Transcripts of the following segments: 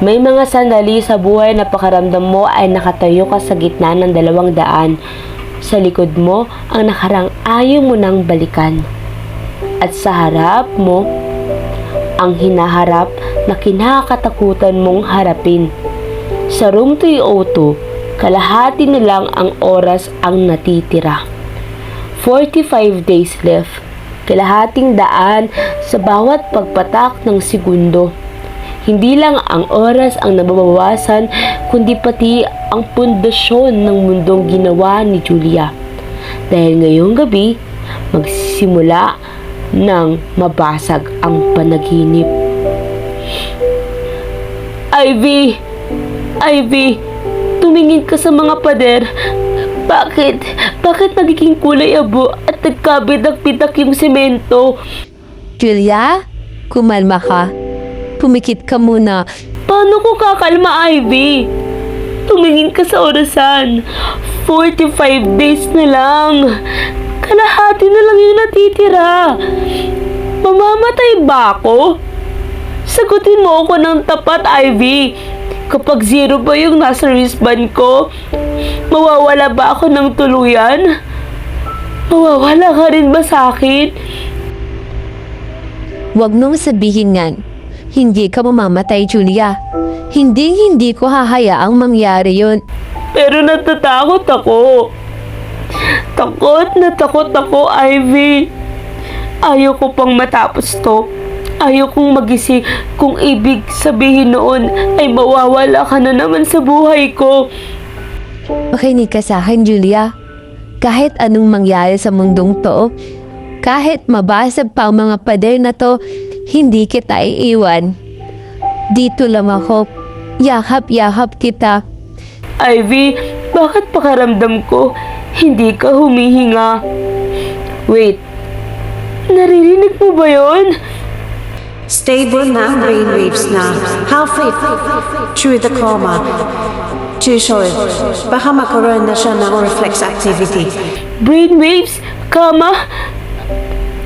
May mga sandali sa buhay na pakaramdam mo ay nakatayo ka sa gitna ng 200. Sa likod mo ang nakarang ayaw mo nang balikan. At sa harap mo, ang hinaharap na kinakatakutan mong harapin. Sa room 302, kalahati na lang ang oras ang natitira. 45 days left. Kalahating daan sa bawat pagpatak ng segundo. Hindi lang ang oras ang nababawasan, kundi pati ang pundasyon ng mundong ginawa ni Julia. Dahil ngayong gabi, magsisimula nang mabasag ang panaginip. Ivy! Ivy! Tumingin ka sa mga pader. Bakit? Bakit nagiging kulay abo at nagkabidak-bidak yung semento? Julia, kumalma ka. Pumikit ka muna. Paano ko kakalma, Ivy? Tumingin ka sa orasan. 45 days na lang. Kalahati na lang yung natitira. Mamamatay ba ako? Sagutin mo ako ng tapat, Ivy. Kapag 0 ba yung nasa wristband ko, mawawala ba ako ng tuluyan? Mawawala ka rin ba sa akin? Huwag mong sabihin yan. Hindi ka mamamatay, Julia. Hindi ko hahayaang mangyari yun. Pero natatakot ako. Takot na takot ako, Ivy. Ayaw ko pang matapos to. Ayaw kong magising kung ibig sabihin noon ay mawawala ka na naman sa buhay ko. Makinig ka sa akin, Julia. Kahit anong mangyari sa mundong to, kahit mabasag pa ang mga pader na to, hindi kita iiwan. Dito lang ako. Yakap-yakap kita. Ivy, bakit pakaramdam ko hindi ka humihinga? Wait, naririnig mo ba yun? Stable na ang brainwaves na halfway through the coma. Tushol, baka magkaroon na siya ng reflex activity. Brainwaves? Kama?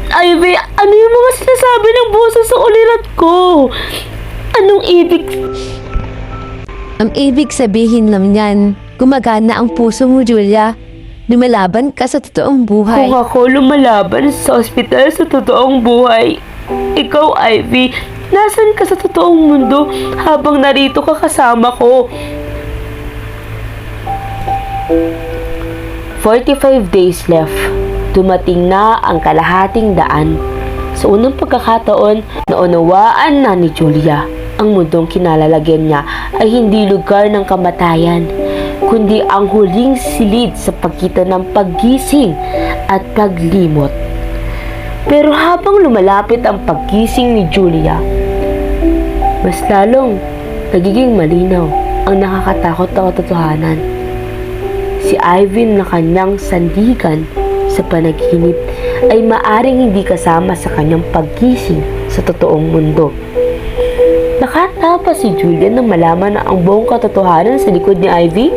Ivy, ano yung mga sinasabi ng boses sa ulirat ko? Anong ibig? Ang ibig sabihin lang yan, gumagana ang puso mo, Julia. Lumalaban ka sa totoong buhay. Kung ako lumalaban sa ospital sa totoong buhay, ikaw, Ivy, nasan ka sa totoong mundo habang narito ka kasama ko? 45 days left. Dumating na ang kalahating daan. Sa unang pagkakataon, naunawaan na ni Julia ang mundong kinalalagyan niya ay hindi lugar ng kamatayan, kundi ang huling silid sa pagitan ng paggising at paglimot. Pero habang lumalapit ang paggising ni Julia, mas lalong nagiging malinaw ang nakakatakot na katotohanan. Si Ivan na kanyang sandigan sa panaginip ay maaring hindi kasama sa kanyang paggising sa totoong mundo. Nakatapa si Julia na malaman na ang buong katotohanan sa likod ni Ivy.